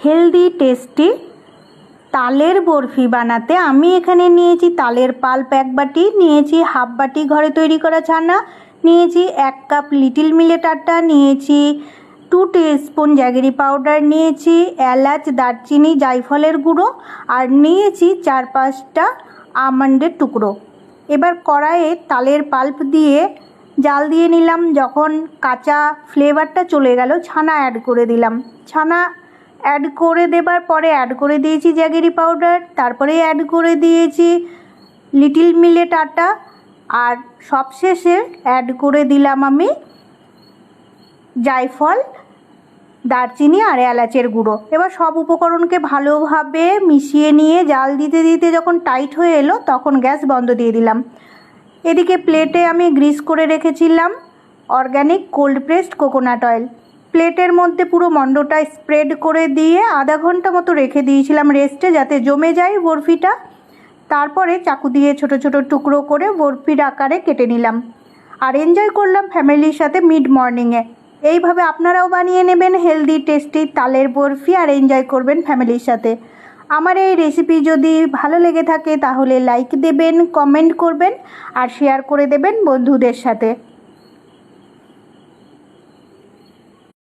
Healthy tasty তালের বরফি বানাতে আমি এখানে নিয়েছি তালের পাল্প 1 বাটি, নিয়েছি হাফ বাটি ঘরে তৈরি করা ছানা, নিয়েছি 1 কাপ লিটল মিলেট আটা, নিয়েছি 2 টিস্পুন জ্যাগেরি পাউডার, নিয়েছি এলাচ, দারচিনি, জায়ফলের গুঁড়ো আর নিয়েছি 4-5টা আমন্ডের টুকরো। এবার কড়াইয়ে তালের পাল্প দিয়ে জাল দিয়ে নিলাম। যখন কাঁচা ফ্লেভারটা চলে গেল ছানা অ্যাড করে দিলাম। ছানা অ্যাড করে দেবার পরে অ্যাড করে দিয়েছি জ্যাগেরি পাউডার, তারপরে অ্যাড করে দিয়েছি লিটল মিলেট আটা আর সবশেষে অ্যাড করে দিলাম আমি জায়ফল, দারচিনি আর এলাচের গুঁড়ো। এবার সব উপকরণকে ভালোভাবে মিশিয়ে নিয়ে জাল দিতে দিতে যখন টাইট হয়ে এলো তখন গ্যাস বন্ধ দিয়ে দিলাম। এদিকে প্লেটে আমি গ্রিস করে রেখেছিলাম organic cold pressed coconut oil. প্লেটের মধ্যে পুরো মণ্ডটা স্প্রেড করে দিয়ে আধা ঘন্টা মতো রেখে দিয়েছিলাম রেস্টে, যাতে জমে যায় বরফিটা। তারপরে চাকু দিয়ে ছোট ছোট টুকরো করে বরফির আকারে কেটে নিলাম আর এনজয় করলাম ফ্যামিলির সাথে মিড মর্নিংয়ে। এইভাবে আপনারাও বানিয়ে নেবেন হেলদি টেস্টি তালের বরফি আর এনজয় করবেন ফ্যামিলির সাথে। আমার এই রেসিপি যদি ভালো লেগে থাকে তাহলে লাইক দেবেন, কমেন্ট করবেন আর শেয়ার করে দেবেন বন্ধুদের সাথে।